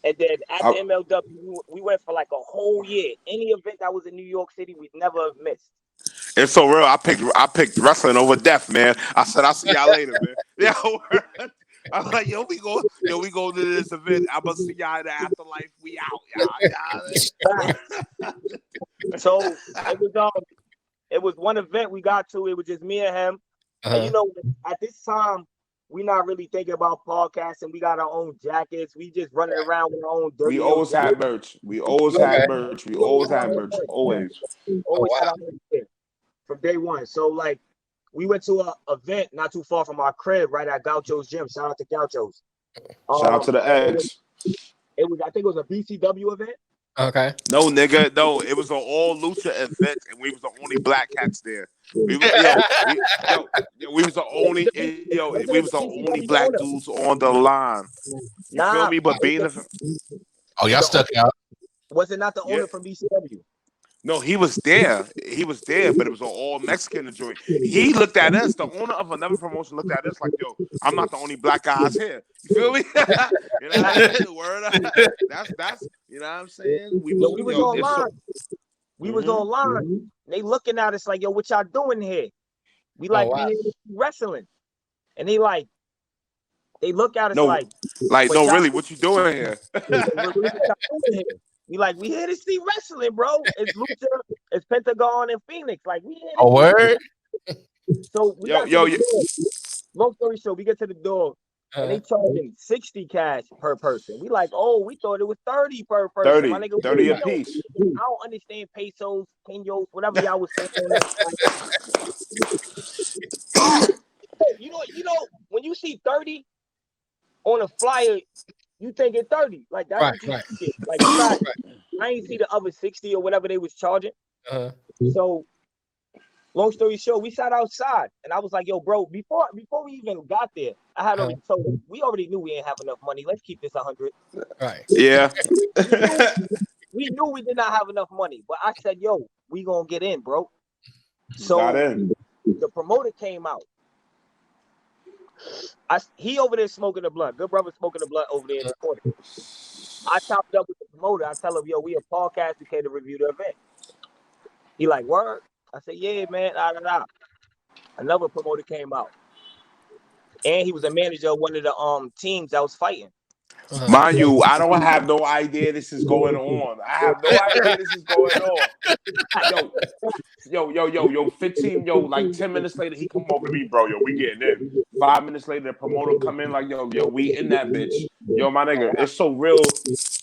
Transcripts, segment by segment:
And then at the MLW, we went for like a whole year. Any event that was in New York City, we'd never missed. It's so real. I picked wrestling over death, man. I said I'll see y'all later, man. Yeah, I'm like, we go to this event. I'm gonna see y'all in the afterlife. We out, y'all. So it was one event we got to. It was just me and him. And at this time, we're not really thinking about podcasting. We got our own jackets. We just running around with our own dirty. We always had merch. We always had merch. Always. Always had our merch from day one. So like, we went to an event not too far from our crib, right at Gaucho's gym. Shout out to Gaucho's. Shout out to the Eggs. I think it was a BCW event. Okay. No, nigga, no. It was an all lucha event, and we was the only black cats there. We was the only black dudes on the line. You feel me? But being y'all stuck out. Was it not the owner from BCW? No, he was there. But it was an all Mexican joint. He looked at us. The owner of another promotion looked at us like, "Yo, I'm not the only black guys here." You feel me? You know what I'm saying? Word up. That's you know what I'm saying? We was online. We was online. They looking at us like, "Yo, what y'all doing here?" We like we here to see wrestling, and they look at us like no, really, what you doing here? We here to see wrestling, bro. It's Lucha, it's Pentagon and Phoenix. Like we here. Word. So we long story short, we get to the door and they charging 60 cash per person. We like, we thought it was 30 per person. 30, my nigga, 30 a piece. I don't understand pesos, pesos, whatever y'all was saying. you know, when you see 30 on a flyer, you think it's 30. Like that's right. Like I ain't see the other 60 or whatever they was charging. So long story short, we sat outside and I was like, yo, bro, before we even got there, I had already told him, we already knew we didn't have enough money. Let's keep this 100. Right. Yeah. we knew we did not have enough money, but I said, yo, we gonna get in, bro. So the promoter came out. He over there smoking the blunt. Good brother smoking the blunt over there in the corner. I chopped up with the promoter. I tell him, yo, we a podcast. We came to review the event. He like, word? I said, yeah, man. Another promoter came out. And he was a manager of one of the teams that was fighting. Mind you, I don't have no idea this is going on. I have no idea this is going on. Yo, 15, like 10 minutes later, he come over to me, bro. Yo, we getting in. 5 minutes later, the promoter come in like, yo, we in that bitch. Yo, my nigga, it's so real.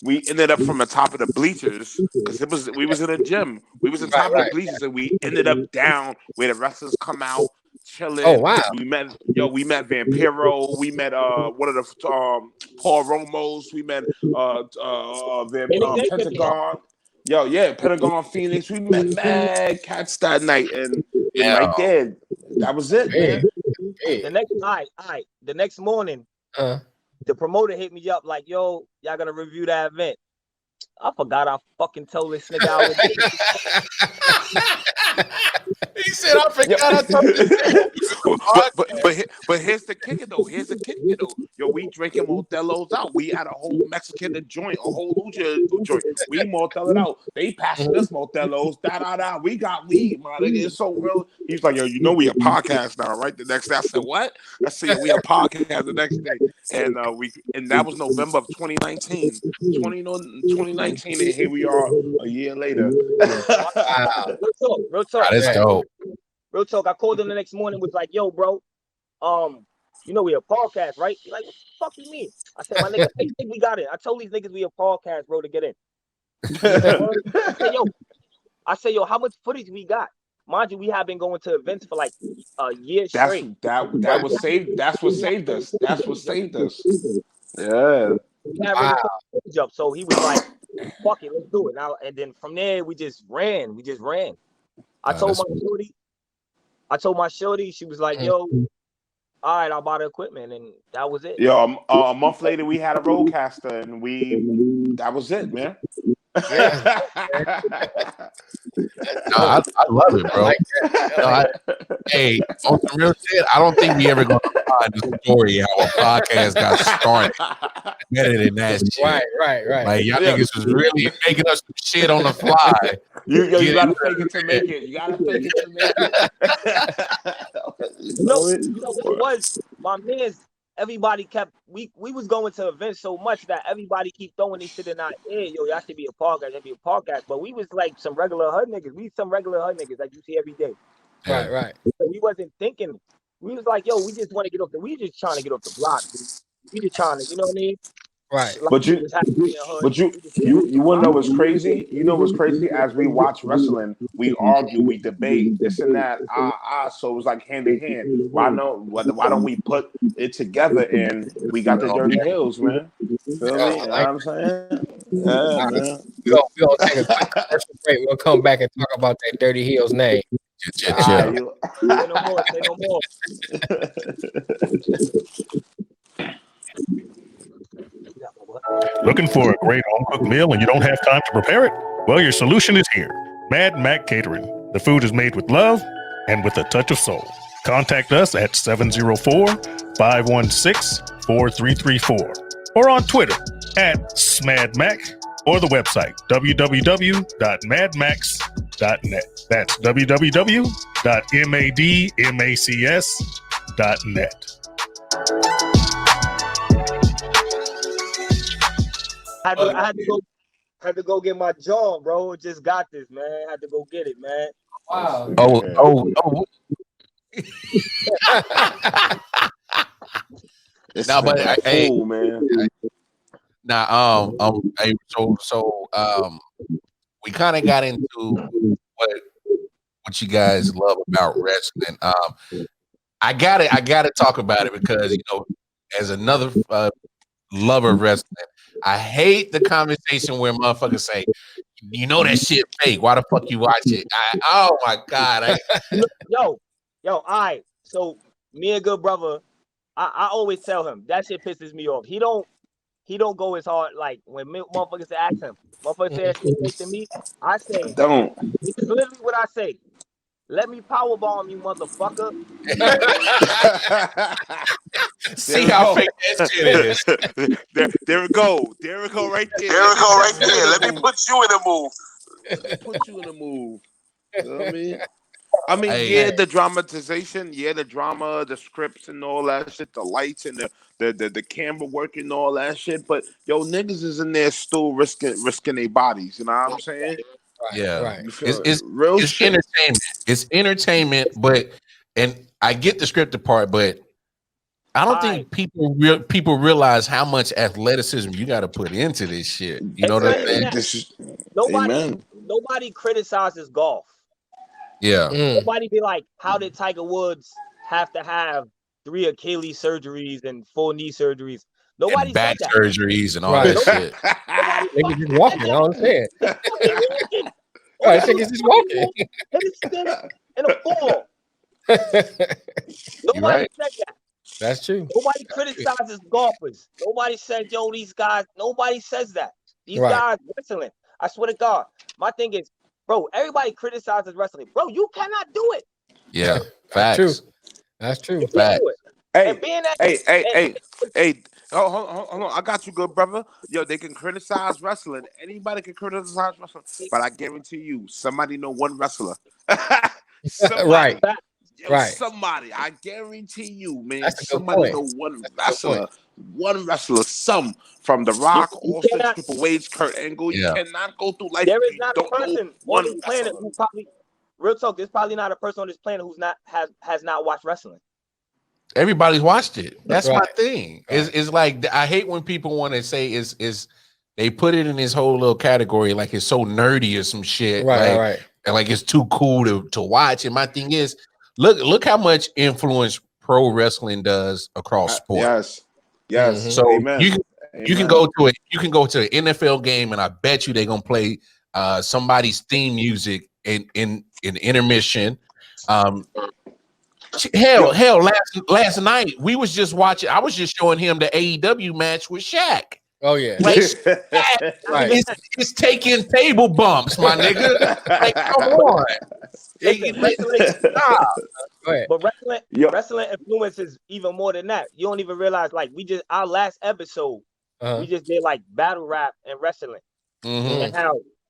We ended up from the top of the bleachers because we was in a gym. We was in top of the bleachers and we ended up down where the wrestlers come out. Chilling. Oh wow! We met Vampiro. We met one of the Paul Romos. We met Pentagon. Pentagon Phoenix. We met mad cats that night, and right there, that was it, man. The next morning, the promoter hit me up like, "Yo, y'all gonna review that event?" I forgot I fucking told this nigga I was. He said, "I forgot I told you." But here's the kicker though. Yo, we drinking Modelo's out. We had a whole Mexican joint, a whole lucha joint. We Modelo it out. They passing us Modelo's. We got weed, man. It's so real. He's like, yo, you know we a podcast now, right? The next day, I said, what? I said, we a podcast the next day, and that was November of 2019. 2019, and here we are a year later. Wow. Real talk. That's dope. Real talk. I called him the next morning. Was like, yo, bro, you know we a podcast, right? He's like, what the fuck you mean? I said, my nigga, I think we got it. I told these niggas we a podcast, bro, to get in. I said, yo, how much footage we got? Mind you, we have been going to events for like a year straight. That was saved. That's what saved us. Yeah. Wow. So he was like, fuck it, let's do it now. And then from there, we just ran. I told my shorty, she was like, yo, all right, I'll buy the equipment, and that was it. Yo, a month later, we had a roadcaster, and that was it, man. Yeah. I love it, bro. Hey, on some real shit, I don't think we ever gonna find the story how a podcast got started better than that shit. Right. Like y'all niggas was really making us some shit on the fly. You gotta fake it to make it. You gotta fake it to make it. You know what it was? My man's everybody kept we was going to events so much that everybody keep throwing this shit in our ear. Yo, y'all should be a podcast. But we was like some regular hood niggas. We some regular hood niggas like you see every day. Right. So we wasn't thinking. We was like, yo, we just want to get off we just trying to get off the block, dude. We just trying to, you know what I mean? Right. Like, But you want to know what's crazy? You know what's crazy? As we watch wrestling, we argue, we debate, this and that. So it was like hand in hand. Why don't we put it together and we got the Dirty Heelz, man? Feel me? You know what I'm saying? Yeah, man. We'll take a quick commercial break. We'll come back and talk about that Dirty Heelz name. Say no more. Looking for a great home-cooked meal and you don't have time to prepare it? Well, your solution is here. Mad Mac Catering. The food is made with love and with a touch of soul. Contact us at 704-516-4334 or on Twitter at SmadMac or the website www.madmacs.net. That's www.madmacs.net. I had to go get my jaw, bro. Just got this, man. I had to go get it, man. Wow. Oh. No, but cool, man. Now, we kind of got into what you guys love about wrestling. I gotta talk about it because as another lover of wrestling, I hate the conversation where motherfuckers say, that shit fake. Why the fuck you watch it? Oh my God. Yo, all right. So me and good brother, I always tell him that shit pisses me off. He don't go as hard like when motherfuckers ask him. Motherfuckers say that shit fake to me. I say don't. This is literally what I say. Let me powerbomb you, motherfucker. See how fake that shit is. There we go. There we go right there. Let me put you in a move. You know what I mean? The dramatization, the drama, the scripts and all that shit, the lights and the camera work and all that shit. But niggas is in there still risking their bodies. You know what I'm saying? Right. It's entertainment. It's entertainment, and I get the scripted part, but I don't think people realize how much athleticism you got to put into this shit. You know what I'm saying? Nobody criticizes golf. Yeah. Nobody be like, how did Tiger Woods have to have 3 Achilles surgeries and 4 knee surgeries? Nobody and back said that. surgeries and all that shit. Niggas just walking. I don't understand. I think it's just walking. In a fall. Nobody said that. That's true. Nobody criticizes golfers. Nobody said, yo, these guys. Nobody says that. These guys wrestling. I swear to God. My thing is, bro, everybody criticizes wrestling. Bro, you cannot do it. Yeah, facts. That's true. Facts. Hey. Hold on. I got you, good brother. Yo, they can criticize wrestling. Anybody can criticize wrestling. But I guarantee you, somebody know one wrestler. Right. Somebody. I guarantee you, man. That's Somebody know one wrestler. One wrestler. Some from The Rock, Austin, Triple H, Kurt Angle. You cannot go through life. There is not a person on this planet who probably, real talk, there's probably not a person on this planet who's has not watched wrestling. Everybody's watched it. That's my thing. It's like I hate when people want to say is they put it in this whole little category like it's so nerdy or some shit. Right. And like it's too cool to watch. And my thing is, look how much influence pro wrestling does across sports. Yes. Mm-hmm. So you can go to an NFL game and I bet you they're gonna play somebody's theme music in intermission. Hell, last night we was just watching. I was just showing him the AEW match with Shaq. Oh yeah, like, it's taking table bumps, my nigga. Like, come on. Listen, wrestling, Go ahead. but wrestling, Yo. wrestling influences even more than that. You don't even realize, like, our last episode, we just did like battle rap and wrestling, and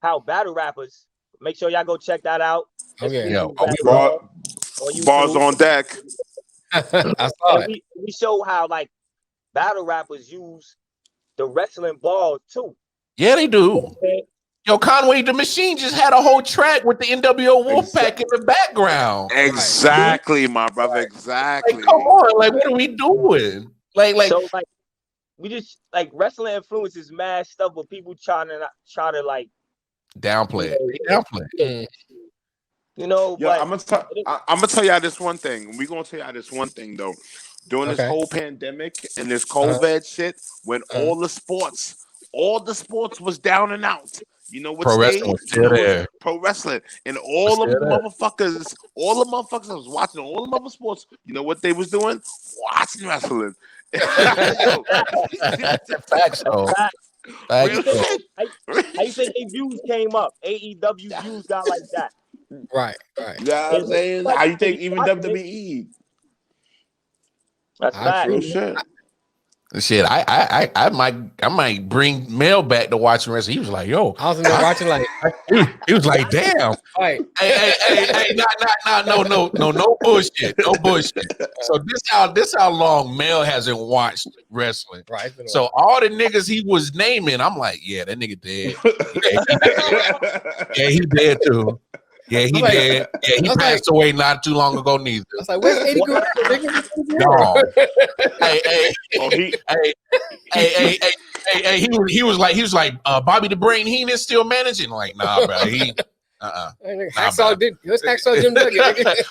how battle rappers. Make sure y'all go check that out. Okay. Yeah. On YouTube. Bars on deck. I saw it. We show how like battle rappers use the wrestling balls too. Yeah, they do. Okay? Yo, Conway the Machine just had a whole track with the NWO Wolfpack in the background. Exactly, my brother. Exactly. Like, come on, like, what are we doing? Like, So like we just like wrestling influences mad stuff, but people try to like downplay it. They downplay it. you know. Yo, But I'm gonna tell y'all this one thing. We're gonna tell y'all this one thing though. During this whole pandemic and this COVID shit, when all the sports was down and out. You know what? Pro wrestling was still there. Pro wrestling, and all the motherfuckers was watching all the mother sports. You know what they was doing? Watching wrestling. Facts, though. how you think their views came up? AEW views got like that. Right. Yeah, I'm saying, how you think even WWE? That's fact. Real shit. Shit, I might bring Mel back to watching wrestling. He was like, "Yo," I was in there watching like. he was like, "Damn." Right. Hey, no bullshit, no bullshit. So this how long Mel hasn't watched wrestling. Right. So all the niggas he was naming, I'm like, yeah, that nigga dead. Yeah, he dead too. Yeah, he did. Yeah, he passed away not too long ago neither. I was like, where's Eddie Guerrero? No. Hey, he was like, Bobby the Brain Heenan still managing? Like, nah, bro. Let's Hacksaw Jim Duggan.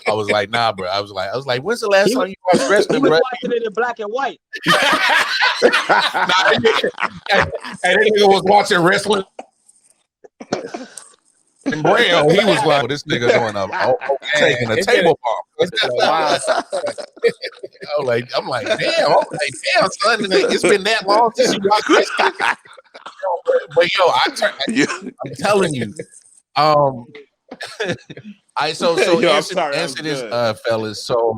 I was like, nah, bro. I was like, when's the last time you watched wrestling, bro? Watching it in black and white. That nigga was watching wrestling. And Braille, he was like, this nigga doing taking a table bomb. Wow. I'm like, damn, son, it's been that long since you watched this. But yo, I'm telling you, answer this, fellas. So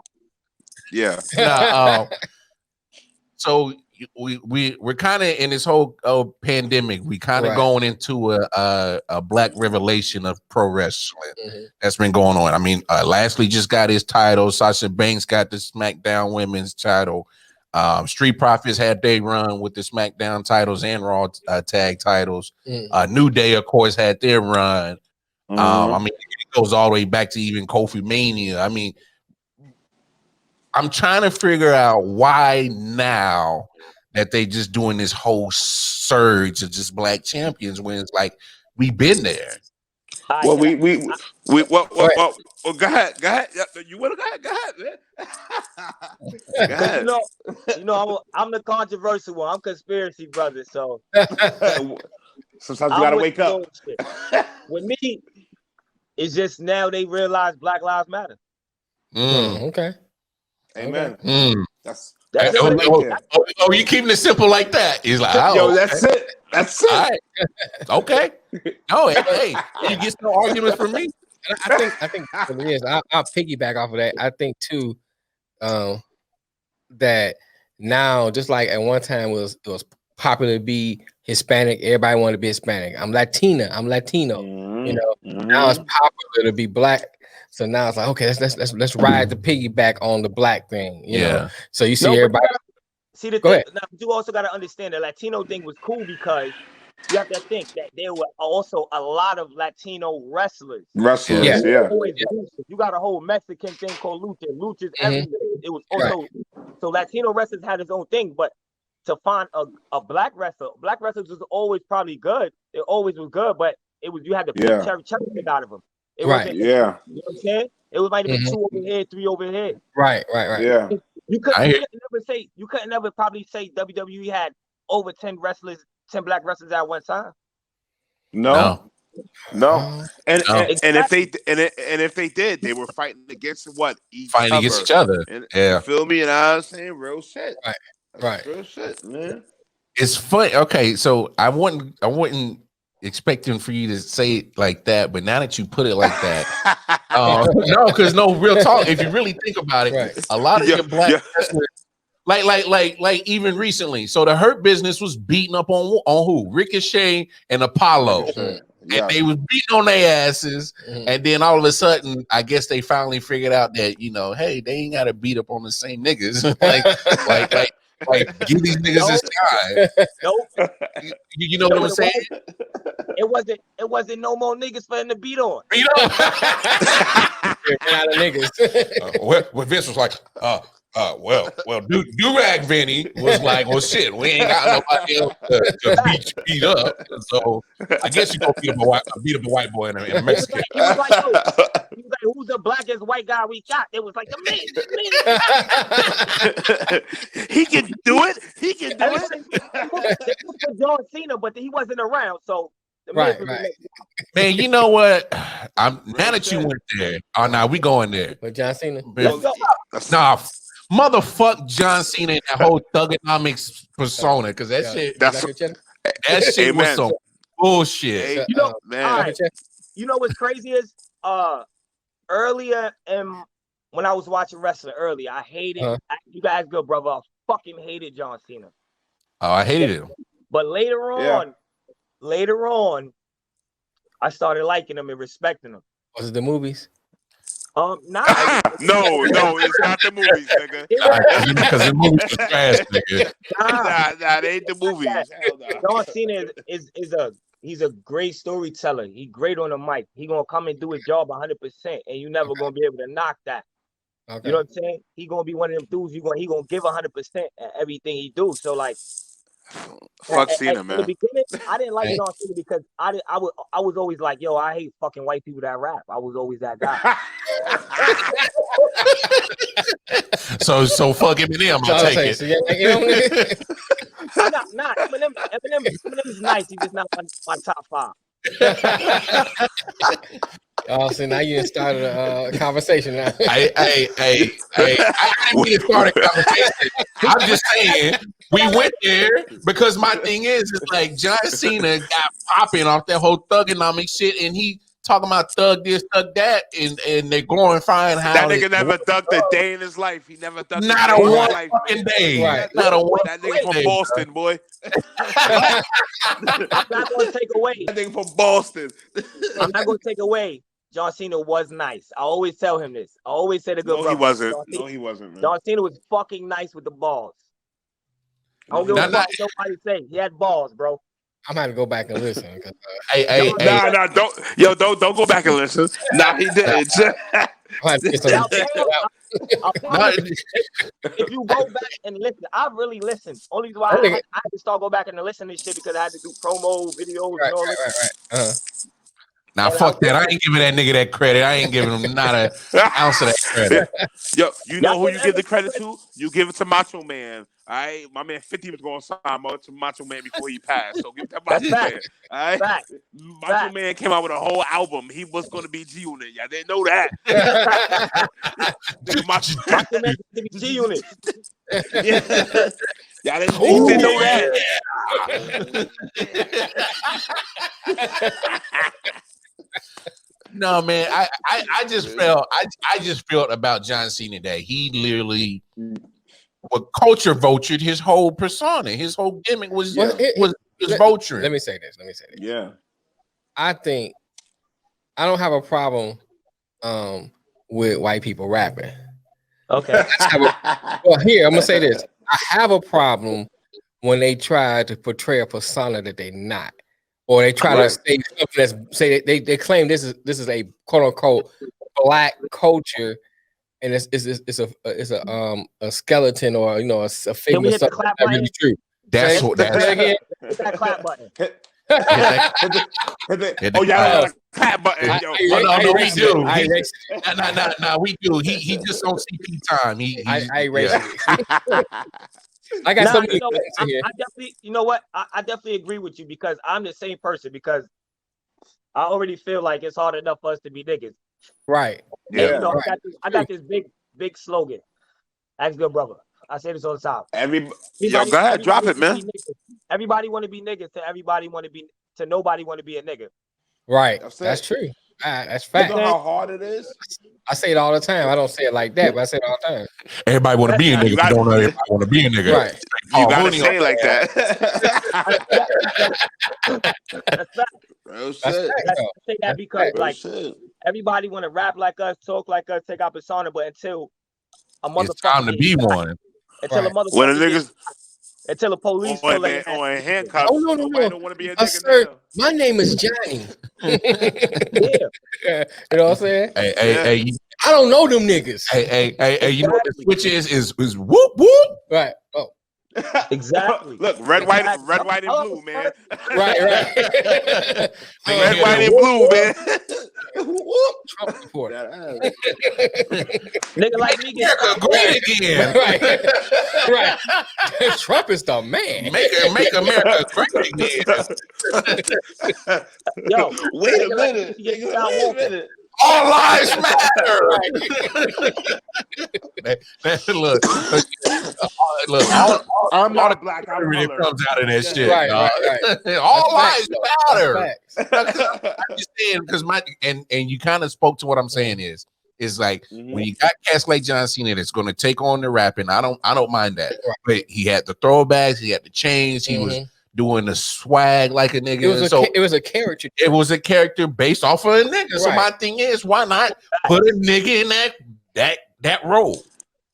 yeah, so we're kind of in this whole pandemic. We kind of going into a black revelation of pro wrestling that's been going on. I mean, Lashley just got his title. Sasha Banks got the SmackDown Women's title. Street Profits had their run with the SmackDown titles and Raw tag titles. New Day, of course, had their run. I mean, it goes all the way back to even Kofi Mania. I mean, I'm trying to figure out why now that they just doing this whole surge of just black champions when it's like we've been there. Well, go ahead. You want to go ahead, man. Go ahead. You know, I'm the controversial one. I'm conspiracy brother, so sometimes you gotta wake up. With me, it's just now they realize Black Lives Matter. Okay. Amen. That's you keeping it simple like that? He's like, that's it. That's it. All right. Okay. No, hey, you get no arguments from me. And I think what it is, I'll piggyback off of that. I think too, that now just like at one time it was popular to be Hispanic, everybody wanted to be Hispanic. I'm Latino. You know, now it's popular to be black. So now it's like, okay, let's ride the piggyback on the black thing, you know. So you see everybody. See the thing. Now, you also got to understand the Latino thing was cool because you have to think that there were also a lot of Latino wrestlers. Yeah. You got a whole Mexican thing called lucha. Lucha's everything. It was also so Latino wrestlers had his own thing, but to find a black wrestler, black wrestlers was always probably good. It always was good, but it was you had to pick cherry out of them. It wasn't, you know what I'm saying? It was might have been 2 over here, 3 over here. Right. Yeah. You couldn't never probably say WWE had over 10 black wrestlers at one time. No. And if they did, they were fighting against each other. And, you feel me? And I was saying real shit. Right. Real shit, man. It's funny. Okay, so I wouldn't expecting for you to say it like that, but now that you put it like that, No, because no real talk. If you really think about it, Right. a lot of your black wrestlers, like even recently. So the Hurt Business was beating up on who? Ricochet and Apollo. Ricochet. And they was beating on their asses, and then all of a sudden, I guess they finally figured out that hey, they ain't got to beat up on the same niggas. like, give these niggas this time. Nope. You know what I'm saying? It wasn't no more niggas for him to beat on. Beat up. Out of niggas. Well, Vince was like, well, Durag Vinny was like, well, shit, we ain't got nobody else to beat up. So I guess you gonna beat up a white boy in a Mexican. He was like, who's the blackest white guy we got? It was like the man. He can do it. He can do it. They put John Cena, but he wasn't around. So Right. Man, you know what? Now that you went there, now we going there. But John Cena. Nah, motherfuck John Cena and that whole thugonomics persona, because that shit was some bullshit. Man. You know what's crazy is earlier when I was watching wrestling earlier, I hated you guys good brother. I fucking hated John Cena. Oh, I hated him. But later on, I started liking him and respecting him. Was it the movies? Nah. No, it's not the movies, nigga. Because the movies was trash, nigga. Nah, they ain't the movies. John Cena he's a great storyteller. He great on the mic. He gonna come and do his job 100%, and you never gonna be able to knock that. Okay. You know what I'm saying? He gonna be one of them dudes. He gonna give 100% at everything he do. So like, fuck Cena, man. In the beginning, I didn't like John Cena because I was always like, yo, I hate fucking white people that rap. I was always that guy. so fuck Eminem, I'll take it. Nah, Eminem is nice. He's just not my top 5. Oh, so now you started a conversation now. I didn't mean to start a conversation. I'm just saying we went there because my thing is like John Cena got popping off that whole thugonomic shit, and he talking about thug this, thug that, and they're glorifying how that nigga never thugged a day in his life. He never thugged not a one fucking day. Right. Not a one. That nigga from Boston, boy. I'm not gonna take away. That nigga from Boston. I'm not gonna take away. John Cena was nice. I always tell him this. I always say the good brother. He wasn't. He wasn't. Man. John Cena was fucking nice with the balls. I don't give a fuck what nobody say. He had balls, bro. I'm gonna have to go back and listen. Don't go back and listen. Nah, he didn't. If you go back and listen, I really listened. Only why I had to start go back and listen to this shit because I had to do promo videos and all this. Right. Now fuck that. I ain't giving that nigga that credit. I ain't giving him not an ounce of that credit. Yo, you know who you give the credit to? You give it to Macho Man. All right, my man 50 was going to sign to Macho Man before he passed. So give it to Macho Man. All right, Macho Man came out with a whole album. He was going to be G Unit. Y'all didn't know that. Macho Man to be G Unit. Y'all didn't know that. No, man, I just felt about John Cena that he literally culture vultured his whole persona. His whole gimmick was vulturing. Let me say this. Yeah. I think I don't have a problem with white people rapping. Okay. Well, here, I'm gonna say this. I have a problem when they try to portray a persona that they're not. Or they try to say something they claim this is a quote unquote black culture, and it's a skeleton or a figment of something that's really true. That's what that's again. Hit that clap button. Oh, y'all got a clap button. No, we do. No, we do. He just on CP time. I erase it. I got something. I definitely, you know what? I definitely agree with you because I'm the same person because I already feel like it's hard enough for us to be niggas. Right. Yeah. And, I got this big slogan. Ask good brother. I say this all the time. Go ahead, drop it, man. Everybody want to be niggas to nobody want to be a nigga. Right. That's true. That's You fact. know how hard it is. I say it all the time. I don't say it like that, but I say it all the time. Everybody want to be a nigga. You got- don't know everybody want to be a nigga. Right. You Oh, gotta Hooney say it on like that. That's fact. Real That's shit. fact, That's, though. I say that That's because fact. Real like shit. everybody want to rap like us, talk like us, take our persona, but until a motherfucker It's time to be get shot, one. until a Right. motherfucker When the get niggas shot, until the police on pull their ass. in handcuffs, Oh, no. nobody don't want to be a nigga Sir, now. my name is Johnny. Yeah. You know what I'm saying? Hey, I don't know them niggas. hey, you know what the switch is whoop whoop. Right. Oh, Exactly. Look, red, white, and blue, man. right. Red, white, and blue, man. Trump supporter. Nigga like me get America shot. great again. right. Trump is the man. Make America great again. Yo, Wait a nigga like minute. me get Nigga, shot wait a walking. minute. All lives matter. Look, I'm all not the black. I'm really colored. comes out of that shit. Right. All That's lives matter. Facts. I'm just saying because and you kind of spoke to what I'm saying is like when you got cats like John Cena that's going to take on the rapping, I don't mind that. But he had the throwbacks, he had the chains, he was doing the swag like a nigga. It was a character. It was a character based off of a nigga. So my thing is, why not put a nigga in that role?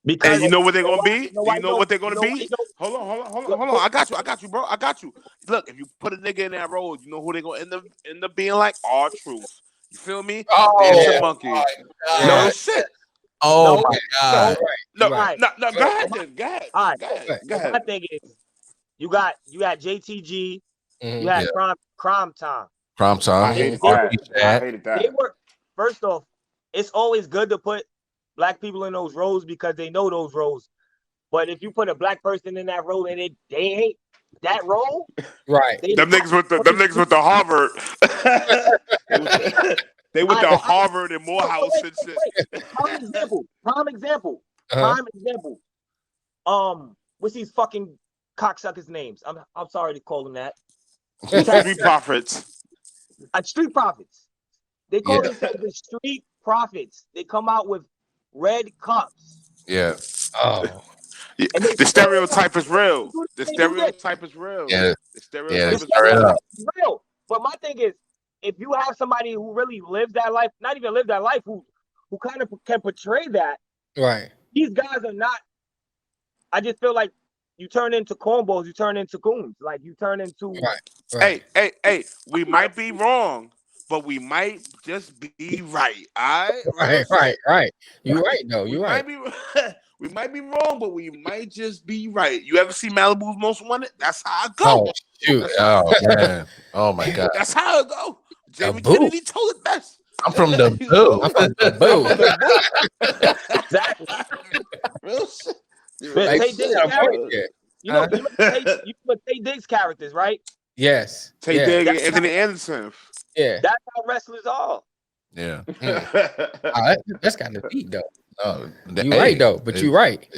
Because And you know what they're gonna be? You know You know what they're gonna be? know- Hold on. I got you, bro. I got you. Look, if you put a nigga in that role, you know who they're gonna end up being like? R-Truth. You feel me? Oh, Dancing Monkey. No shit. Oh No. my god. No, Right. no. Go ahead, then. Go ahead. All right. Go My ahead. thing is, you got JTG, you had Crime Time. Prime time. I hated that. They were, first off, it's always good to put black people in those roles because they know those roles. But if you put a black person in that role and they ain't that role, right? Them niggas with the Harvard. They with the Harvard and Morehouse and shit. Prime example. What's these fucking cocksuckers' names? I'm sorry to call them that. Street Profits. Street Profits. They call themselves the Street Profits. They come out with red cups. Yeah. Oh. Yeah. The stereotype is real. The stereotype is real. Yeah. The stereotype is real. But my thing is, if you have somebody who really lives that life, not even live that life, who kind of can portray that, right? These guys are not. I just feel like you turn into cornballs, you turn into goons, like you turn into. Right. Hey. We might be wrong, but we might just be right. All right. Right. You're right, though. You're right. We might be wrong, but we might just be right. You ever see Malibu's Most Wanted? That's how I go. Oh, shoot. Oh, man. Oh, my God. That's how I go. Jamie Kennedy told it best. I'm from the boo. Exactly. Real shit. You know Tay Diggs characters, right? Yes. Tay Diggs and Anthony Anderson. Yeah. That's how wrestlers are. Yeah. That's kind of deep, though. You're right though, but you're right.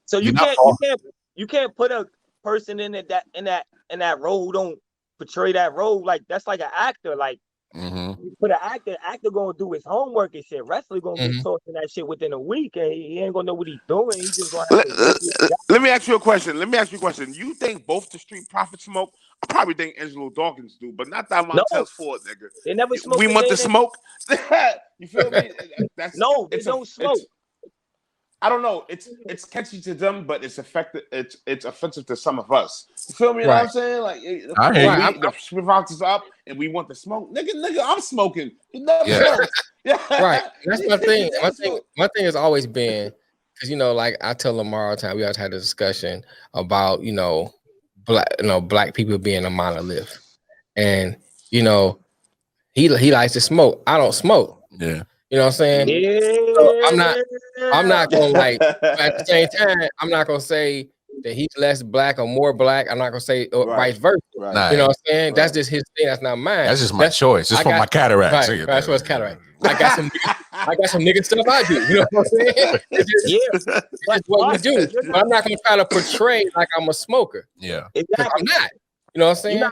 So you can't put a person in that role who don't portray that role. Like that's like an actor. Like you put an actor gonna do his homework and shit. Wrestler gonna be talking that shit within a week, and he ain't gonna know what he's doing. He's just gonna let me ask you a question. You think both the Street Profits smoke? I probably think Angelo Dawkins do, but not that Montez Ford, nigga. They never smoke. We want the smoke. You feel me? They don't smoke. I don't know. It's catchy to them, but it's effective. It's offensive to some of us. You feel me? You know what I'm saying? Like, the Street Profits up, and we want the smoke, nigga. I'm smoking. You never smoked. Right. That's my thing. My thing has always been because like I tell Lamar all the time. We always had a discussion about black people being a monolith, and he likes to smoke. I don't smoke. Yeah. You know what I'm saying? Yeah. So I'm not gonna like at the same time, I'm not gonna say that he's less black or more black. I'm not gonna say vice versa. Right. You know what I'm saying? Right. That's just his thing, that's not mine. That's just my choice. It's for my cataracts. Right. That's what's cataract. I got some nigga stuff I do. You know what I'm saying? It's what we do. But I'm not gonna try to portray like I'm a smoker. Yeah. Exactly. I'm not. You know what I'm saying? You're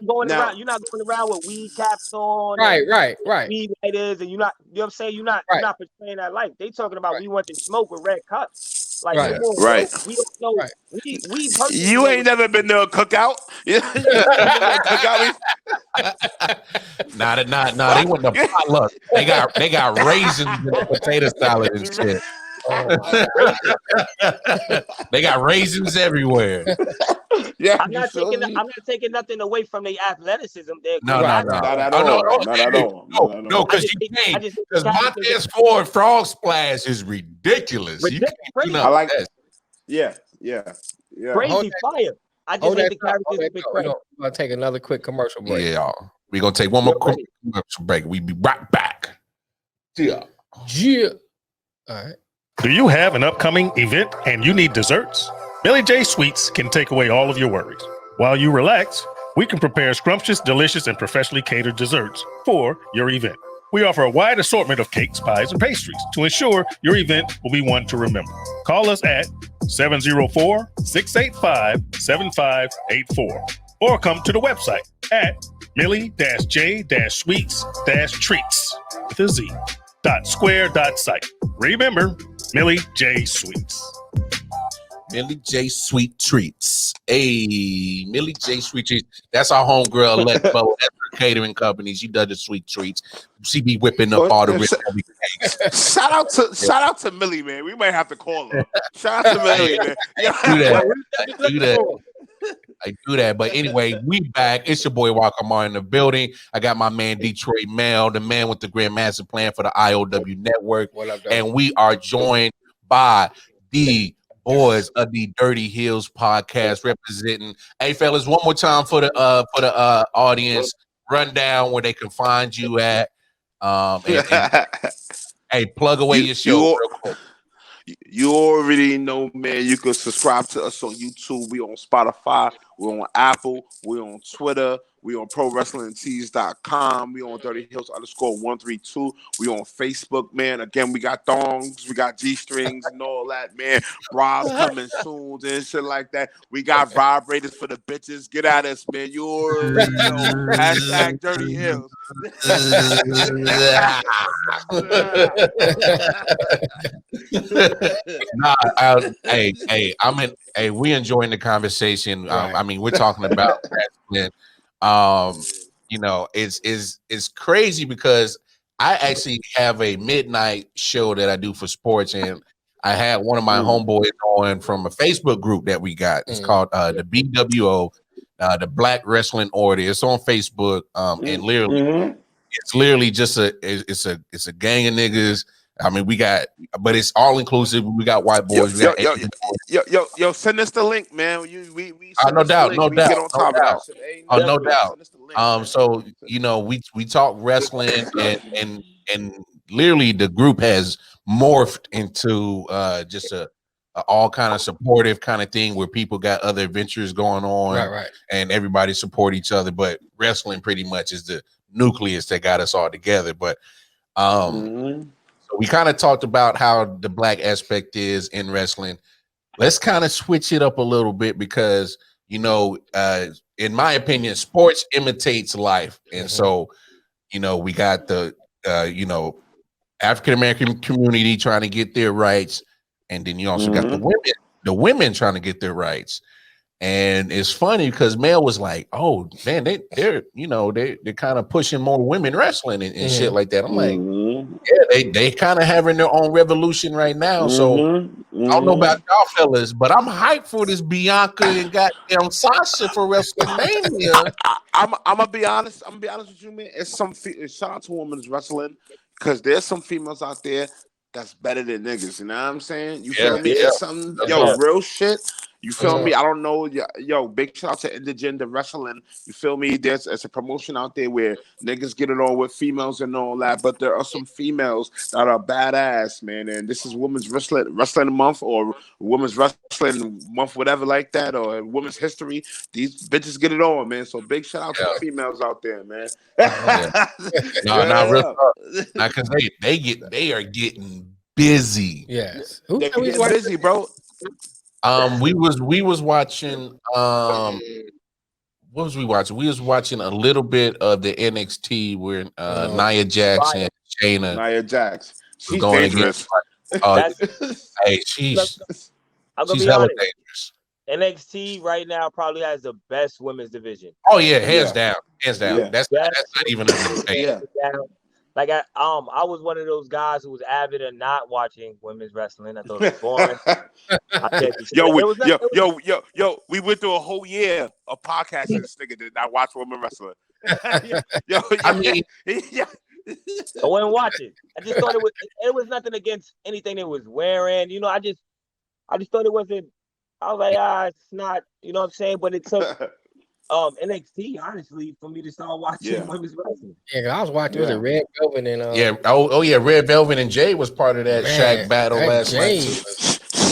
not going around with weed caps on. Right. Weed lighters, and you're not. You know what I'm saying? You're not portraying that life. They talking about we want to smoke with red cups. Like, come on, right. bro. We don't know. Right. We personally You ain't never been to a cookout. You ain't never been to a cookout. Nah, they went to potluck. They got raisins and potato salad and shit. They got raisins everywhere. Yeah, I'm not taking nothing away from their athleticism. No, not at all. No, because you can't. Because Montez Ford frog splash is ridiculous. I like that. Yeah. Crazy fire. I just hate the characters a bit crazy. We're gonna take another quick commercial break. Yeah, we're gonna take one more commercial break. We be right back. Yeah. All right. Do you have an upcoming event and you need desserts? Millie J Sweets can take away all of your worries. While you relax, we can prepare scrumptious, delicious, and professionally catered desserts for your event. We offer a wide assortment of cakes, pies, and pastries to ensure your event will be one to remember. Call us at 704-685-7584 or come to the website at millie-j-sweets-treats with a Z. .square.site. Remember, Millie J Sweets. Millie J Sweet Treats. Hey, Millie J Sweet Treats. That's our homegirl, Alexa. That's her catering company. She does the sweet treats. She be whipping up all the rich cakes. Shout out to Millie, man. We might have to call her. Shout out to Millie, man. I do that. But anyway, we back. It's your boy Walkamar in the building. I got my man Detroit Mel, the man with the grand master plan for the IOW network. What up, and we are joined by the boys of the Dirty Heelz podcast representing. Hey fellas, one more time for the audience. Run down where they can find you at. Hey, plug away your show real quick. You already know, man. You can subscribe to us on YouTube. We on Spotify. We're on Apple. We're on Twitter. We on ProWrestlingTees.com. We on Dirty Heelz _132. We on Facebook, man. Again, we got thongs, we got G-strings and all that, man. Bras coming soon and shit like that. We got vibrators for the bitches. Get at us, man. You already know. Hashtag Dirty Heelz. We enjoying the conversation. I mean, we're talking about wrestling. You know, it's crazy because I actually have a midnight show that I do for sports, and I had one of my homeboys on from a Facebook group that we got. It's called the BWO, the Black Wrestling Order. It's on Facebook, and literally, it's literally just a gang of niggas. I mean, but it's all inclusive. We got white boys. Yo, send us the link, man. We no doubt. Get on top of that shit. No doubt. So you know, we talk wrestling, and literally the group has morphed into just a all kind of supportive kind of thing where people got other adventures going on, right, and everybody support each other. But wrestling pretty much is the nucleus that got us all together. But we kind of talked about how the black aspect is in wrestling. Let's kind of switch it up a little bit because, you know, in my opinion, sports imitates life. And so, you know, we got the, African-American community trying to get their rights. And then you also got the women trying to get their rights. And it's funny because Mel was like, "Oh man, they're kind of pushing more women wrestling and shit like that." I'm like, "Yeah, they kind of having their own revolution right now." So I don't know about y'all fellas, but I'm hyped for this Bianca and goddamn Sasha for WrestleMania. I'm gonna be honest. I'm gonna be honest with you, man. Shout out to women's wrestling because there's some females out there that's better than niggas. You know what I'm saying? You feel me? It's something, real shit. You feel me? I don't know. Yo, big shout out to Intergender Wrestling. You feel me? There's a promotion out there where niggas get it on with females and all that, but there are some females that are badass, man. And this is Women's Wrestling Month or Women's Wrestling Month, whatever like that, or Women's History. These bitches get it on, man. So big shout out to the females out there, man. Not real talk. Because they are getting busy. Yes, they're getting busy, bro. We was watching what was we watching? We was watching a little bit of the NXT where Nia Jax and Shayna Nia Jax. She's going dangerous. Hey, she's I'm gonna be hella honest. dangerous. NXT right now probably has the best women's division. Oh yeah, hands down. Yeah. That's not even a debate. Yeah. Like I was one of those guys who was avid of not watching women's wrestling. I thought it was boring. We went through a whole year of podcasting. This nigga did not watch women wrestling. I mean, I wouldn't watch it. I just thought it was nothing against anything they was wearing. You know, I just thought it wasn't. I was like, it's not. You know what I'm saying? But it took NXT honestly for me to start watching women's wrestling. Yeah, I was watching was it Red Velvet and Red Velvet and Jay was part of that Shaq battle last night.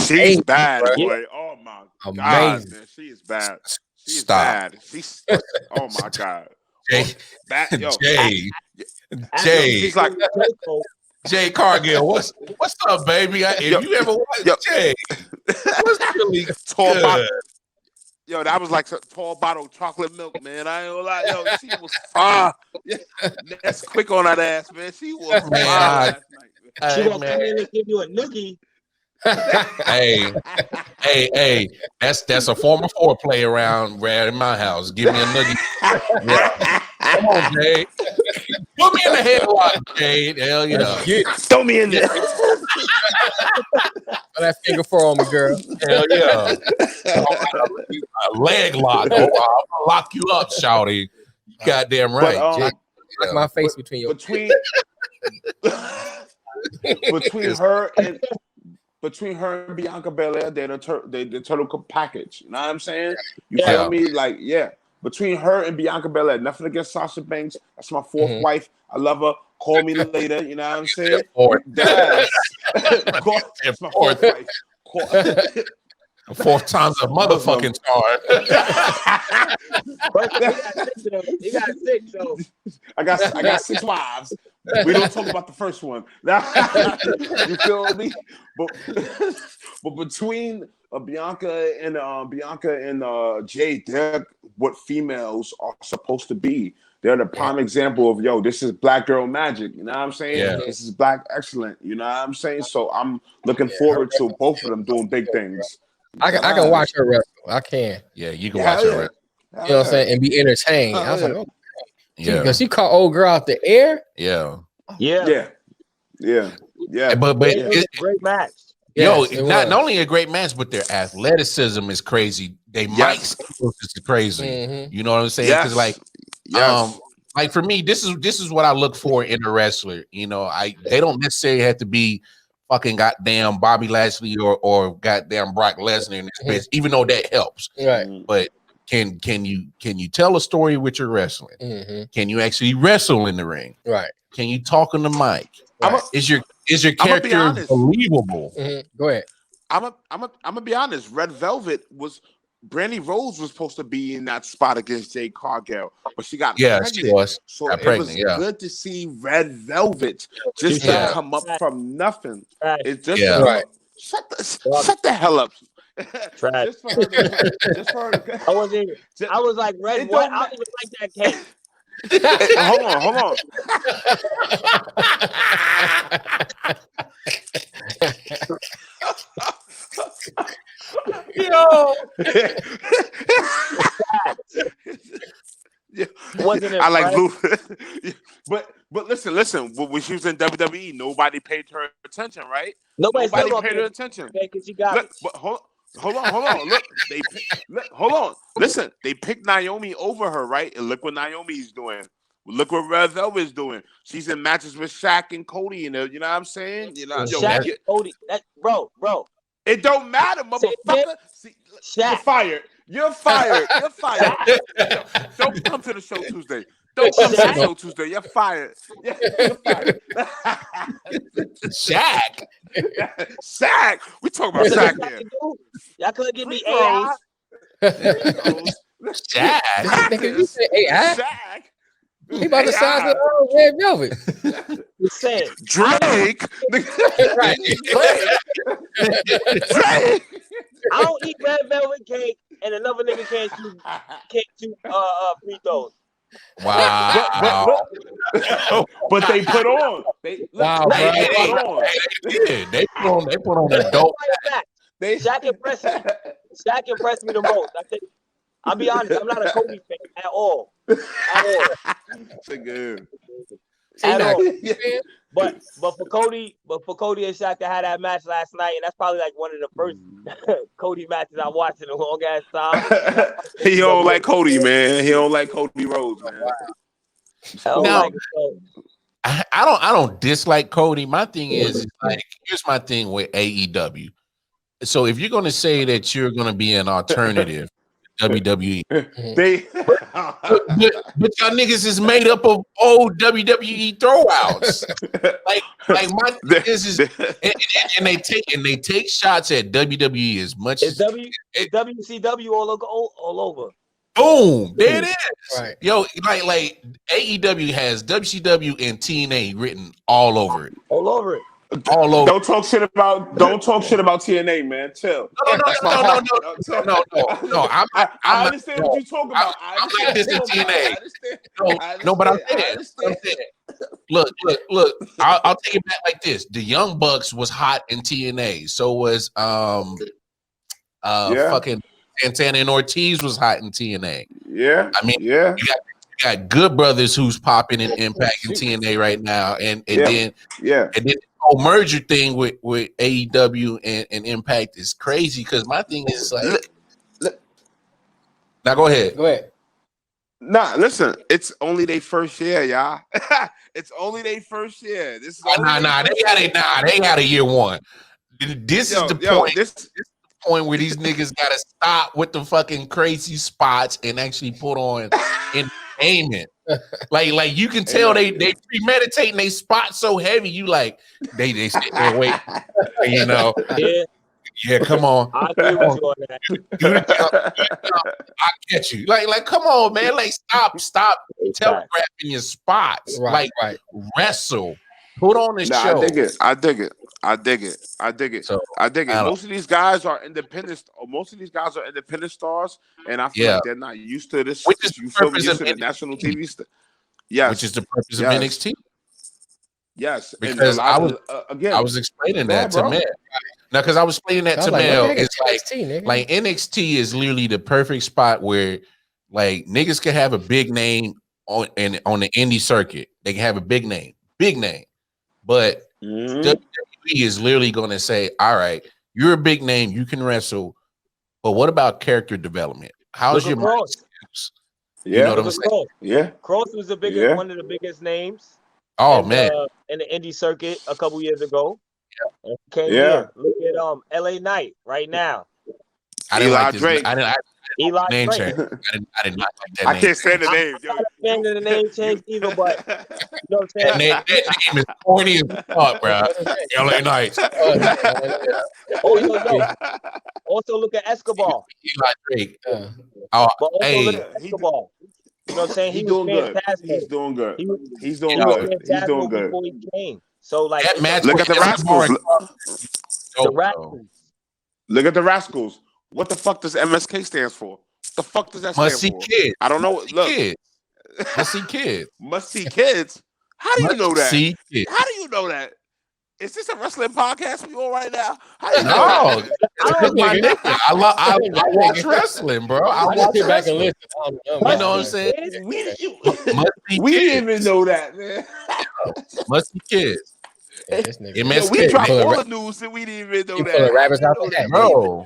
She's bad, boy. Oh my god, man. She is bad. She's bad. She's oh my god. Jay, he's like Jay Cargill. What's up, baby? If you ever watch Jay, what's really tall good? bottle. Yo, that was like a tall bottle of chocolate milk, man. I ain't gonna lie. Yo, she was that's quick on that ass, man. She was last night. She gonna come in and give you a noogie. hey, that's a former foreplay around in my house. Give me a noogie. Come on, Jay. Put me in the headlock, Jay. Hell yeah. Throw me in there. That finger four on me, girl. Hell yeah. A leg lock. I'll lock you up, shawty. You goddamn right. Lock my face between your between her and Bianca Belair, they're the total package. You know what I'm saying? You feel me? Like, between her and Bianca Belair, nothing against Sasha Banks. That's my fourth wife. I love her. Call me later. You know what I'm saying? That's my fourth wife. Fourth time's a motherfucking charm. You got six, though. I got 6 wives. We don't talk about the first one. You feel me? But between Bianca and Jay, they're what females are supposed to be. They're the prime example of this is black girl magic. You know what I'm saying? Yeah. This is black excellent. You know what I'm saying? So I'm looking forward to both of them doing big things. I can watch her wrestle. I can. Yeah, you can watch her wrestle. You know what I'm saying? And be entertained. I was like, oh, yeah. Because she caught old girl out the air. Yeah. But it's a great match. Not only a great match, but their athleticism is crazy. They mic skills is crazy. Mm-hmm. You know what I'm saying? Because like for me, this is what I look for in a wrestler. You know, they don't necessarily have to be fucking goddamn Bobby Lashley or goddamn Brock Lesnar in this bitch, even though that helps. Right. But can you tell a story with your wrestling? Mm-hmm. Can you actually wrestle in the ring? Right. Can you talk on the mic? Right. Is your character believable? Mm-hmm. Go ahead. I'm gonna be honest. Red Velvet Brandy Rose was supposed to be in that spot against Jade Cargill, but she got pregnant. She was. So it was good to see Red Velvet just to come up from nothing. It's just shut the hell up. Just for her to, I was like, Red, what? I don't even like that cake. Hold on. Yo. Wasn't it? I like blue. But listen. When she was in WWE, nobody paid her attention, right? Nobody paid her attention. Because she got. But hold on. Look, hold on. Listen, they picked Naomi over her, right? And look what Naomi's doing. Look what Red Velvet is doing. She's in matches with Shaq and Cody, and you know what I'm saying? You know, Shaq and Cody. Bro. It don't matter, motherfucker. You're fired. You're fired. Don't come to the show Tuesday. You're fired. You're fired. Shaq. We talking about Shaq here. Y'all couldn't give me AI. Shaq. You say AI? Shaq. He about the size of Red Velvet. You saying Drake. Drake. I don't eat red velvet cake. and another nigga can't shoot free throws. Wow. But they put on. They put on. They put on a dope. Shaq impressed me the most. I think I'll be honest, I'm not a Kobe fan at all. Good. At all. But for Cody and Shaq to have that match last night, and that's probably like one of the first Cody matches I watched in a long ass time. He don't like Cody, man. He don't like Cody Rhodes, man. I don't dislike Cody. My thing is like, here's my thing with AEW. So if you're going to say that you're going to be an alternative WWE, but y'all niggas is made up of old WWE throwouts. like my thing is and they take shots at WWE as much as WCW all over. Boom, there it is. Right. Yo, like AEW has WCW and TNA written all over it. All over it. All over. Don't talk shit about TNA, man. Chill. No. I understand what you're talking about. I'm not dissing TNA. But I'm saying. Look. I'll take it back like this. The Young Bucks was hot in TNA. So was fucking Santana and Ortiz was hot in TNA. Yeah. I mean, you got Good Brothers who's popping in Impact in TNA right now, and then the whole merger thing with AEW and Impact is crazy because my thing is like, now go ahead. Nah, listen, it's only their first year, y'all. It's only their first year. This is they got a year one. This is the point. This is the point where these niggas gotta stop with the fucking crazy spots and actually put on entertainment. Like you can tell they premeditating they spot so heavy. You like they sit there wait, you know. Yeah, come on. I agree with you on that. I get you. Like, come on, man. Like, stop telegraphing your spots. Right. Wrestle. Put on the show. I dig it. So, Most of these guys are independent. Most of these guys are independent stars, and I feel like they're not used to this. Which is you feel me? Used to the national TV stuff. Yes. Which is the purpose of NXT. Yes. Because I was explaining that to Mel. Now, because I was explaining that to Mel, it's like NXT is literally the perfect spot where like niggas can have a big name on the indie circuit. They can have a big name. But WWE is literally going to say, all right, you're a big name, you can wrestle, but what about character development? How's your Cross? Yeah, you know what I'm saying? Yeah, Cross was one of the biggest names. Oh, in the indie circuit a couple years ago. Yeah. Came here. Look at LA Knight right now. I didn't like this. Drake. I didn't name Drake. change. I did not like that I name. can't stand the name. I'm not a fan of the name change either, but you know what I'm saying? That name is corny as fuck, bro. LA Knight. Also look at Escobar. Eli Drake. But also look at Escobar. You know what I'm saying? He's doing good. He's doing good. He's doing good. Before he came. So like that match. Look at the Rascals. The Rascals. Look at the Rascals. What the fuck does MSK stand for? What the fuck does that stand for? Must see kids. I don't know. Look. Kids. Must see kids. Must see kids. How do you know that? See kids. How do you know that? Is this a wrestling podcast we on right now? How do you know that? I watch wrestling, bro. I watch it back and listen. You know what I'm saying? We didn't even know that, man. Must be kids. Yeah, we dropped all the news and we didn't even know that. Rabbits out there, bro.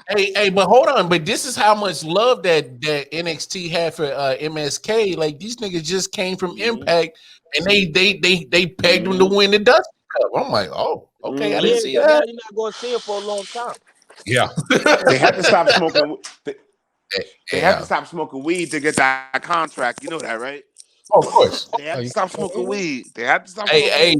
Hey, but hold on. But this is how much love that NXT had for MSK. Like these niggas just came from Impact and they pegged him to win the Dusty Cup. I'm like, oh, okay, I didn't see that. You're not going to see it for a long time. Yeah, they have to stop smoking. They have to stop smoking weed to get that contract. You know that, right? Oh, of course. They have to stop smoking weed. They have to stop. Hey,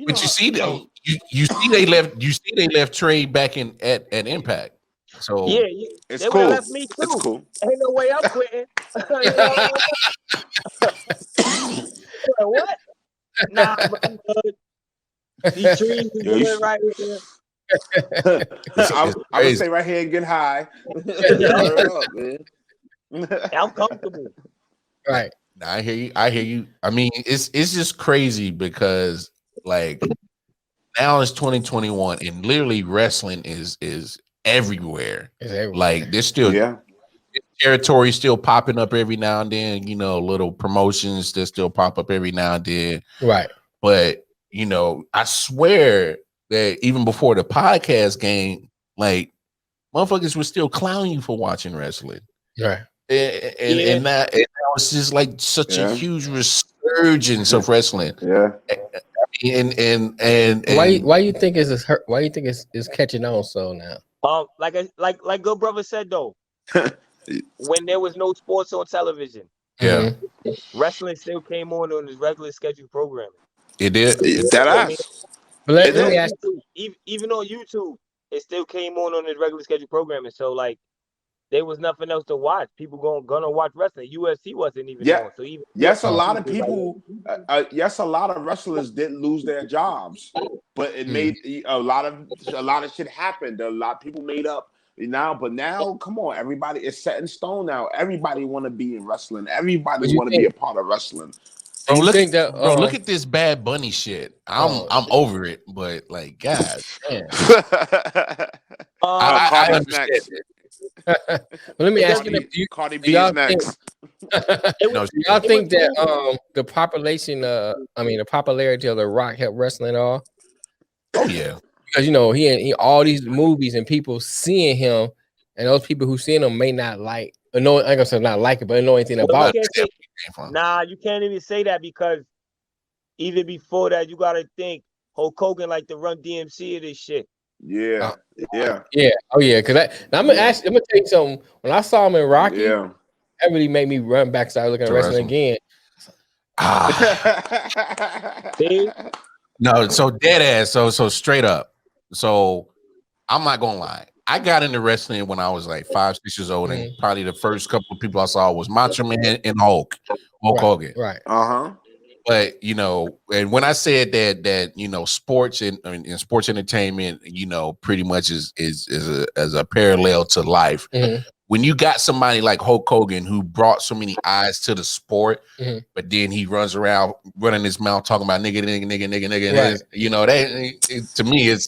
but you see though, you see they left. You see they left Trey back at Impact. So yeah, it's cool. Left me too. It's cool. Ain't no way I'm quitting. What? Nah, I'm good. These trees is good right here. I'm gonna stay right here and get high. Up, man. I'm comfortable. Right. I hear you. I mean, it's just crazy because like now it's 2021 and literally wrestling is everywhere. It's everywhere. Like there's still territory still popping up every now and then, you know, little promotions that still pop up every now and then. Right. But you know, I swear that even before the podcast game, like motherfuckers were still clowning you for watching wrestling. Right. And that was just like such a huge resurgence of wrestling. Yeah. And why you think it's hurt? Why you think it's catching on so now? Like good brother said though, when there was no sports on television, wrestling still came on this regular scheduled programming. It did. But let me ask you, even on YouTube, it still came on this regular scheduled programming. So like, there was nothing else to watch. People gonna watch wrestling. UFC wasn't even on. So even a lot of people. A lot of wrestlers didn't lose their jobs, but it made a lot of shit happened. A lot of people made up now, but now, come on, everybody is set in stone now. Everybody want to be in wrestling. Everybody want to be a part of wrestling. Bro, look at this Bad Bunny shit. I'm over it, but like, God damn. I understand it. Well, let me ask you: Cardi B is next. Y'all think that the popularity of The Rock helped wrestling at all? Oh yeah, because you know he all these movies and people seeing him, and those people who seeing him may not like, or know, I gonna say not like it, but know anything about it. Nah, you can't even say that because even before that, you gotta think Hulk Hogan like to run DMC of this shit. Yeah. Oh yeah. Because I'm gonna tell you something. When I saw him in Rocky, that really made me run back. Start looking at wrestling again. No, so dead ass. So straight up. So I'm not gonna lie. I got into wrestling when I was like 5, 6 years old, and probably the first couple of people I saw was Macho Man and Hulk Hogan. Right. But you know, and when I said that you know, sports and sports entertainment, you know, pretty much is a parallel to life. When you got somebody like Hulk Hogan who brought so many eyes to the sport, but then he runs around running his mouth talking about nigga, right. You know, to me it's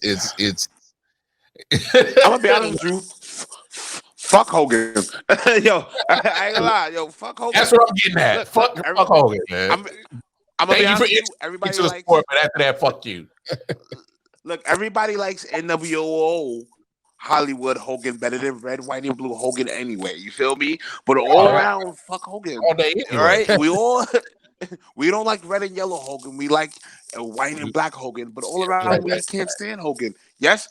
I'm gonna be honest with you. Fuck Hogan. Yo, I ain't gonna lie. Yo, fuck Hogan. That's what I'm getting at. Fuck Hogan, man. I'm gonna be honest with you. Everybody likes sport, but after that, fuck you. Look, everybody likes NWO Hollywood Hogan better than red, white, and blue Hogan anyway. You feel me? But all around, fuck Hogan. All day, anyway. All right? We don't like red and yellow Hogan. We like white and black Hogan. But all around, we can't stand Hogan. Yes,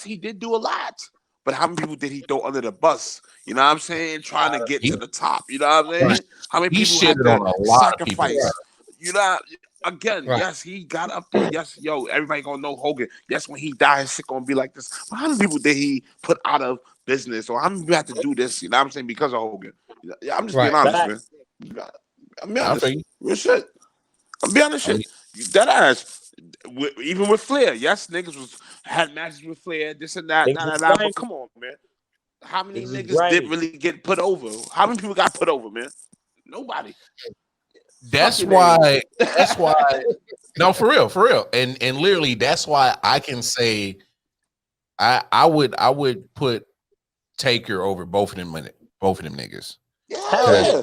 he did do a lot. But how many people did he throw under the bus? You know what I'm saying? Trying to get to the top. You know what I'm saying? Right. How many people had to sacrifice? You know, again, yes, he got up there. Yes, everybody gonna know Hogan. Yes, when he died, his shit gonna be like this. But how many people did he put out of business? Or how many people had to do this? You know what I'm saying? Because of Hogan. Yeah, I'm just being honest, man. I'm being honest. Real shit. I'm being honest. Shit. That ass. Even with Flair, yes, niggas had matches with Flair, this and that, but come on, man. How many niggas did really get put over? How many people got put over, man? Nobody. That's why. No, for real, and literally, that's why I can say, I would put Taker over both of them niggas. Yeah.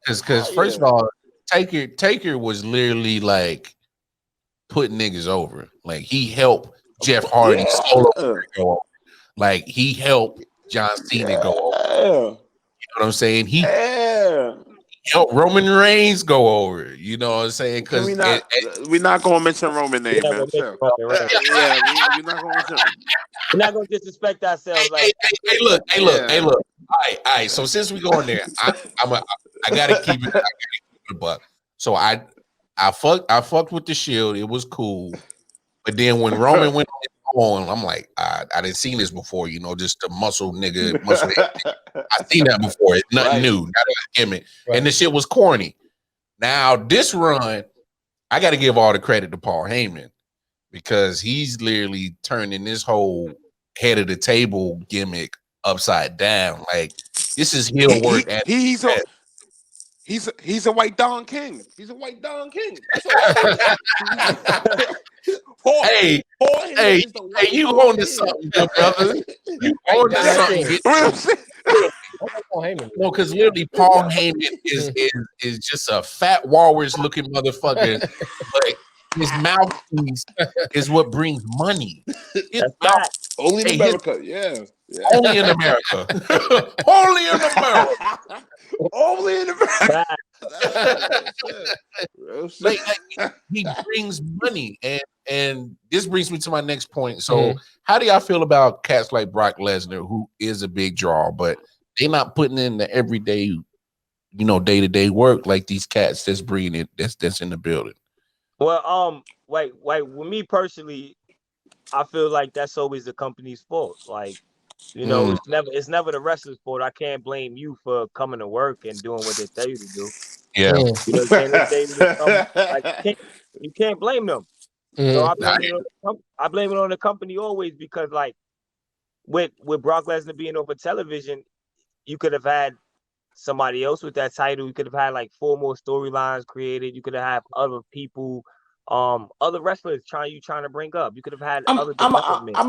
Because first of all, Taker was literally like putting niggas over. Like he helped Jeff Hardy solo go over. Like he helped John Cena go over. You know what I'm saying? He helped Roman Reigns go over. You know what I'm saying? Because we're not going to mention Roman name, man. We're not going to disrespect ourselves. Like, hey, look. All right. So since we going there, I gotta keep it. But so I fucked with the Shield. It was cool. But then when Roman went on, I'm like, I didn't see this before. You know, just the muscle nigga. I seen that before. It's nothing new. Not a gimmick. Right. And the shit was corny. Now this run, I got to give all the credit to Paul Heyman because he's literally turning this whole head of the table gimmick upside down. Like this is heel work. He's a white Don King. He's a white Don King. That's all it is. Hey, you on to something, good brother? You on to something? No, because literally Paul Heyman is just a fat walrus looking motherfucker, but his mouthpiece is what brings money. Only in America, Only in America. Only in America. Only in America. like, he brings money, and this brings me to my next point. So, how do y'all feel about cats like Brock Lesnar, who is a big draw, but they're not putting in the everyday, day-to-day work like these cats that's bringing it, that's in the building? Well, with me personally, I feel like that's always the company's fault. Like, it's never the wrestler's fault. I can't blame you for coming to work and doing what they tell you to do. Yeah. You know what I'm saying? You can't blame them. So I blame it on the company always, because like with Brock Lesnar being over television, you could have had somebody else with that title. You could have had like 4 more storylines created. You could have had other people, other wrestlers trying to bring up. You could have had other development. I'm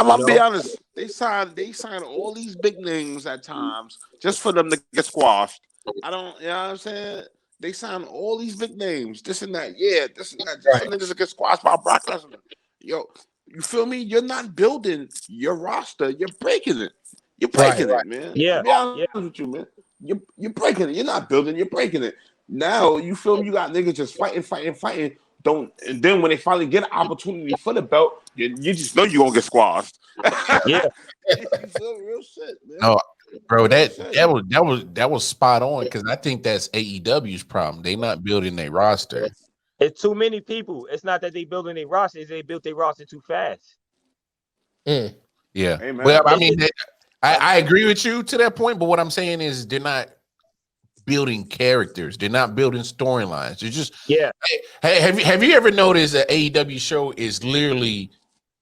gonna be honest. They signed all these big names at times just for them to get squashed. You know what I'm saying? They signed all these big names, this and that, just for niggas to get squashed by Brock Lesnar. Yo, you feel me? You're not building your roster. You're breaking it. You're breaking it, man. Yeah. I'll be honest with you, man. You're breaking it. You're not building. You're breaking it. Now you feel me? You got niggas just fighting. And then when they finally get an opportunity for the belt, you just know you're gonna get squashed. Yeah. You feel real shit, man. No, bro, that was spot on, because I think that's AEW's problem. They not building their roster. It's too many people. It's not that they building their roster; it's they built their roster too fast. Yeah. Hey, well, I mean, I agree with you to that point, but what I'm saying is they're not building characters. They're not building storylines. They're just Hey, have you ever noticed that AEW show is literally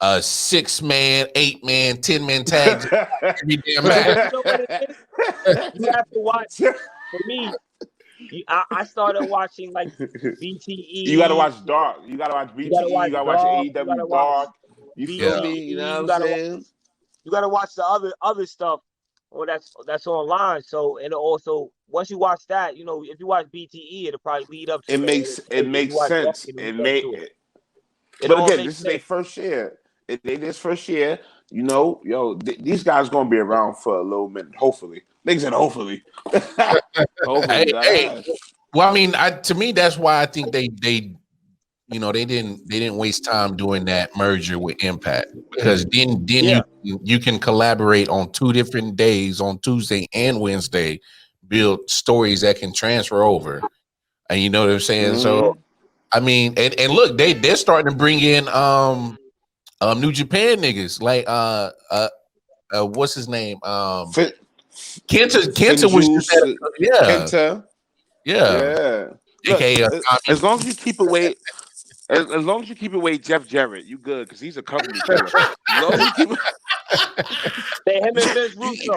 a 6-man, 8-man, 10-man tag every damn match? You know what it is? You have to watch. For me, I started watching like BTE. You gotta watch Dark. You gotta watch BTE. You gotta watch AEW Dark. You feel me? You know what I'm saying? You gotta watch the other stuff, or that's online. So, and also once you watch that, if you watch BTE, it'll probably lead up to it makes sense. But again, this is their first year. This first year, these guys gonna be around for a little minute. Hopefully, niggas said hopefully. Hey. Well, I mean, to me, that's why I think they didn't waste time doing that merger with Impact, because then you can collaborate on 2 different days, on Tuesday and Wednesday, build stories that can transfer over, and you know what I'm saying. So, I mean, and look, they're starting to bring in New Japan niggas like what's his name? Kenta was just Kenta. AKA, as long as you keep away. As long as you keep away Jeff Jarrett, you good, because he's a company killer. As long as you keep him and Vince Russo.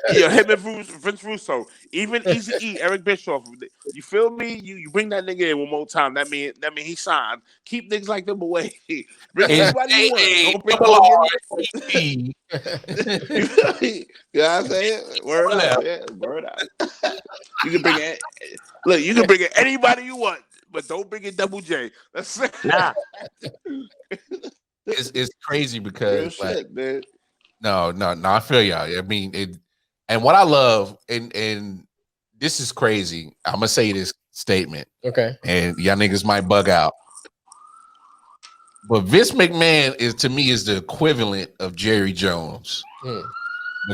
Him and Vince Russo. Even Easy E, Eric Bischoff. You feel me? You bring that nigga in one more time. That mean he signed. Keep niggas like them away. Bring anybody you want. Don't bring you know what I'm saying? Word out. Yeah, word out. You can bring in anybody you want. But don't bring in Double J. That's it. Nah. It's crazy because shit, man. No, I feel y'all. I mean, and what I love, and this is crazy. I'm gonna say this statement. Okay. And y'all niggas might bug out. But Vince McMahon is the equivalent of Jerry Jones.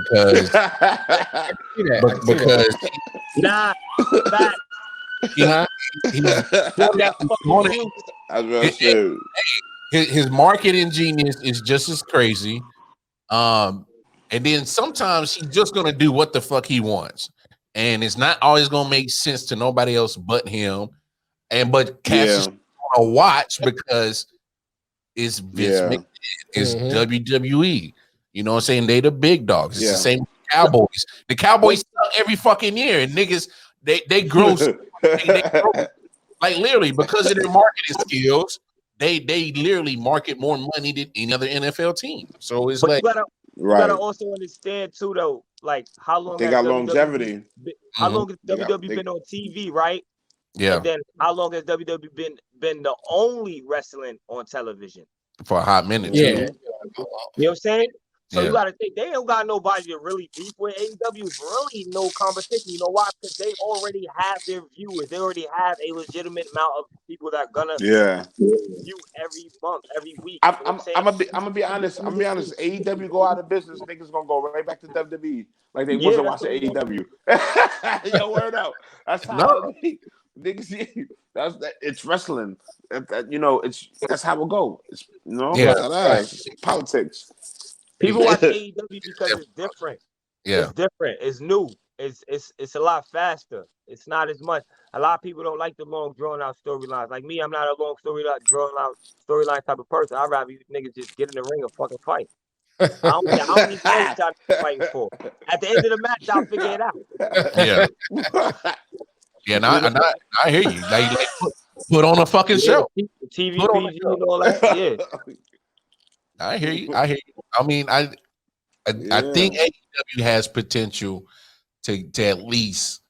Because his marketing genius is just as crazy. And then sometimes he's just gonna do what the fuck he wants, and it's not always gonna make sense to nobody else but him. But cats is gonna watch because It's Vince McMahon. It's WWE. You know what I'm saying? They the big dogs. It's the same with the Cowboys. The Cowboys suck every fucking year, and niggas they grow. they grow. Like literally because of their marketing skills, they literally market more money than any other NFL team. So it's like you gotta also understand too, though, like how long they got longevity. How long has WWE been on TV, right? Yeah. And then how long has WWE been the only wrestling on television? For a hot minute. Yeah. You know what I'm saying? So Yeah. you gotta think they don't got nobody to really beef with. AEW is really no competition. You know why? Because they already have their viewers. They already have a legitimate amount of people that are gonna view every month, every week. I'm gonna be honest. I'm gonna be honest. AEW go out of business, niggas gonna go right back to WWE like they wasn't watching AEW. Yo, word out. That's how niggas. It's wrestling. You know, that's how it go. It's, you know, politics. People watch AEW because it's different. Yeah, it's different. It's new. It's a lot faster. It's not as much. A lot of people don't like the long, drawn out storylines. Like me, I'm not a long drawn out storyline type of person. I'd rather you niggas just get in the ring and fucking fight. I don't need what y'all fighting for. At the end of the match, I'll figure it out. Yeah. I hear you. Like put on a fucking show. TV, PG, and all that. Yeah. I hear you. I mean, I think AEW has potential to at least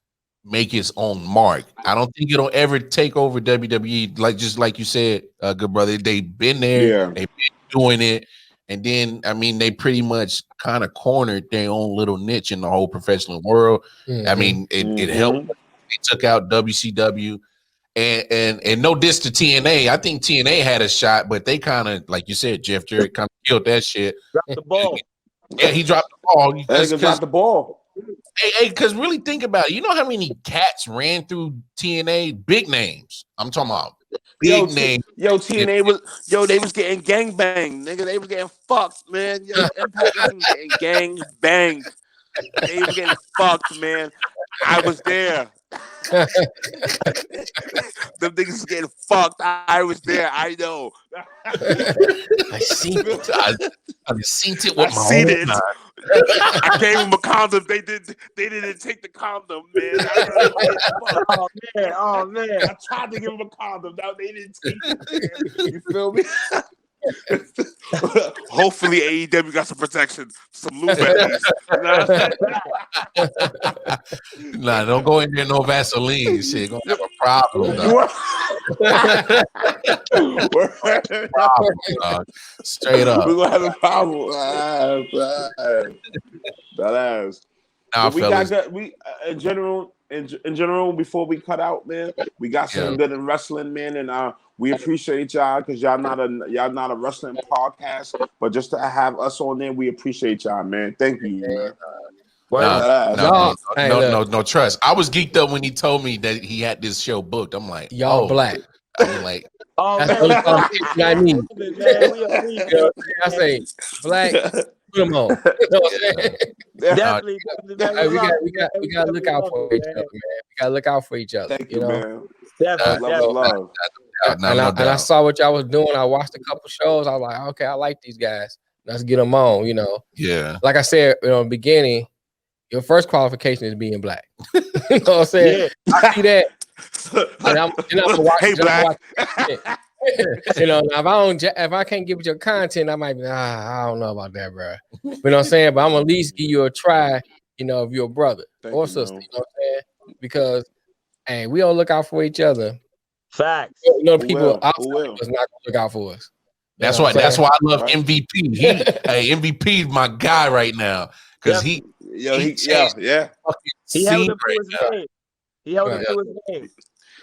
make its own mark. I don't think it'll ever take over WWE. Like you said, good brother. They've been there. They've been doing it, and then I mean, they pretty much kind of cornered their own little niche in the whole professional world. I mean, it helped. They took out WCW. And no diss to TNA. I think TNA had a shot, but they kind of, like you said, Jeff Jarrett kind of killed that shit. Dropped the ball. Yeah, he dropped the ball. He dropped the ball. Hey, because really think about it. You know how many cats ran through TNA? Big names. I'm talking about big names. TNA they was getting gangbanged, nigga. They was getting fucked, man. Impact was getting gang banged. They were getting fucked, man. I was there. Them niggas getting fucked. I was there. I know. I seen it. I've seen it with my own eyes. I gave them a condom. They didn't take the condom, man. Oh man. I tried to give them a condom. Now they didn't take it, man. You feel me? Hopefully AEW got some protection, some lube at least. Nah, don't go in there no Vaseline. Shit, gonna have a problem. Dog. Straight up, we're gonna have a problem. That ass. Nah, we fellas. got in general. Before we cut out, man, we got some good in wrestling, man, and we appreciate y'all because y'all not a wrestling podcast, but just to have us on there, we appreciate y'all, man. Thank you, man. No trust. I was geeked up when he told me that he had this show booked. I'm like, y'all black. I mean, like, that's the only conversation I need. I say black. Put them on. You know what I'm saying? Definitely. We gotta look out for each other, man. We gotta look out for each other. Thank you, man. Definitely. Love. And I saw what y'all was doing. I watched a couple shows. I was like, okay, I like these guys. Let's get them on. You know. Yeah. Like I said, in the beginning, your first qualification is being black. You know what I'm saying? Yeah. I see that. And I'm watching. Hey, black. You know, if I can't give you your content, I might be. I don't know about that, bro. You know what I'm saying? But I'm gonna at least give you a try. You know, if you're a brother or sister. You know what I'm saying? Because hey, we don't look out for each other. Facts. You know, people outside of us not gonna look out for us. That's why I love MVP. MVP my guy right now because he held him to his name. He held him to his name.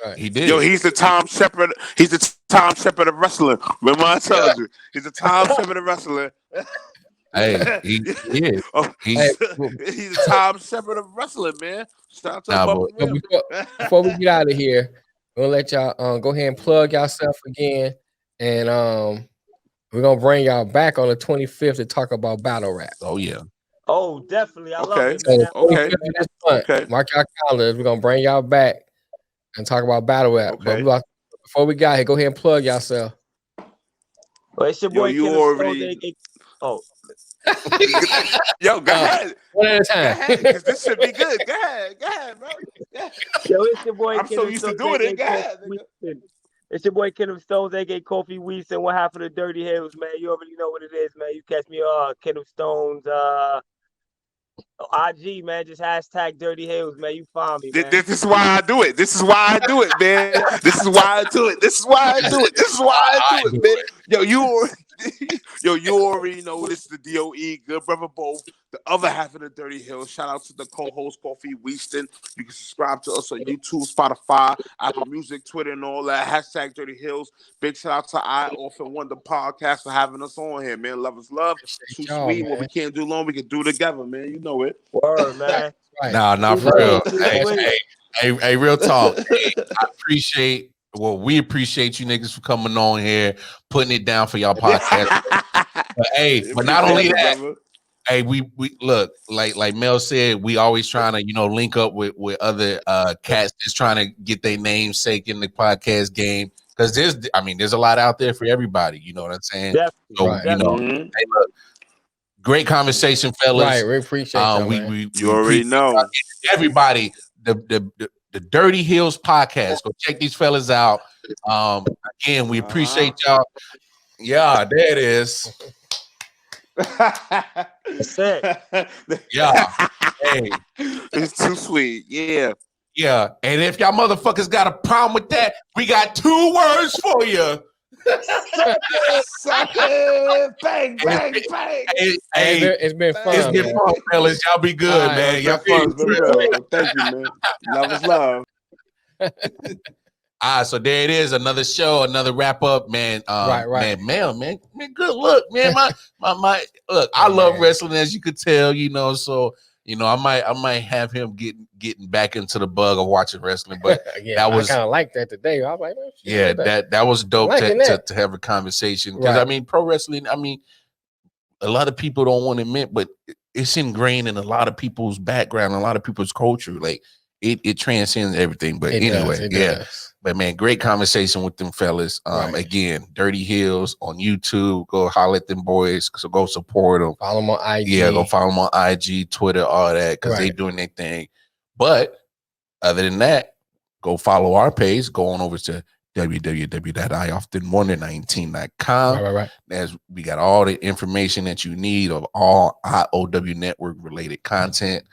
Right. He did. Yo, he's the Tom Shepard. He's the Tom Shepard of wrestling. Remember I told you, he's the Tom Shepard of wrestling. Hey, he is. He's the Tom Shepard of wrestling, man. Shout out to before we get out of here, we'll let y'all go ahead and plug yourself again, and we're gonna bring y'all back on the 25th to talk about battle rap. Oh yeah. Oh, definitely. I love it. So, okay. Mark your calendars. We're gonna bring y'all back and talk about battle rap. Okay. But before we got here, go ahead and plug yourself. Well, it's your Yo, boy you Kenneth already. Stones. Oh, Yo, go ahead. One at a Go time. ahead, because this should be good. Go ahead, bro. Go ahead. yo, it's your boy I'm so Kenneth used to Stones, doing it. aka Go ahead, Kofi nigga. Weaston. It's your boy Kenneth Stones, aka Kofi Weaston. What happened to Dirty Heelz, man? You already know what it is, man. You catch me Kenneth Stones IG, man. Just hashtag Dirty Heelz, man. You find me, man. This is why I do it. This is why I do it, man. This is why I do it. This is why I do it. This is why I do it, man. Yo, you already know this is the DOE, good brother both. The other half of the Dirty Heelz. Shout out to the co-host Kofi Weaston. You can subscribe to us on YouTube, Spotify, Apple Music, Twitter, and all that. Hashtag Dirty Heelz. Big shout out to I Often Wonder Podcast for having us on here, man. Love is love. Too sweet. What we can't do alone, we can do together, man. You know it. Word, man. Nah, for real. Hey, real talk. Hey, we appreciate you niggas for coming on here, putting it down for y'all podcast. But not only that, brother. Hey, we look, like Mel said, we always trying to, link up with other cats just trying to get their namesake in the podcast game. Because there's a lot out there for everybody, you know what I'm saying? Definitely. So, hey, look, great conversation, fellas. Right, we appreciate that. You already know. Everybody, the Dirty Heelz podcast. Go check these fellas out. Again, we appreciate y'all. Yeah, there it is. That's it. Yeah. Hey. It's too sweet. Yeah. Yeah. And if y'all motherfuckers got a problem with that, we got 2 words for you. Bang, bang, bang. It's been fun. It's been fun, fellas. Y'all be good, man. Y'all fun. Thank you, man. Love is love. So there it is. Another show, another wrap up, man. Right. Man, good look, man. My look, I love wrestling, as you could tell, so I might have him getting back into the bug of watching wrestling, but I kind of like that today. I was like, oh, shit, that was dope to have a conversation, because pro wrestling, a lot of people don't want to admit, but it's ingrained in a lot of people's background, a lot of people's culture. Like it transcends everything. But anyway, does. But man, great conversation with them fellas. Again, Dirty Heelz on YouTube. Go holler at them boys. So go support them. Follow them on IG. Yeah, go follow them on IG, Twitter, all that, because they doing their thing. But other than that, go follow our page. Go on over to www.ioftenwonder19.com. Right. As we got all the information that you need of all IOW network related content.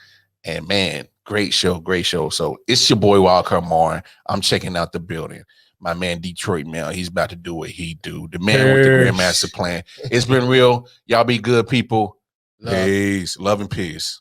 And man, great show. So it's your boy Wildcard Martin. I'm checking out the building. My man Detroit Mel, he's about to do what he do. The man with the Grandmaster plan. It's been real. Y'all be good people. Peace. Love and peace.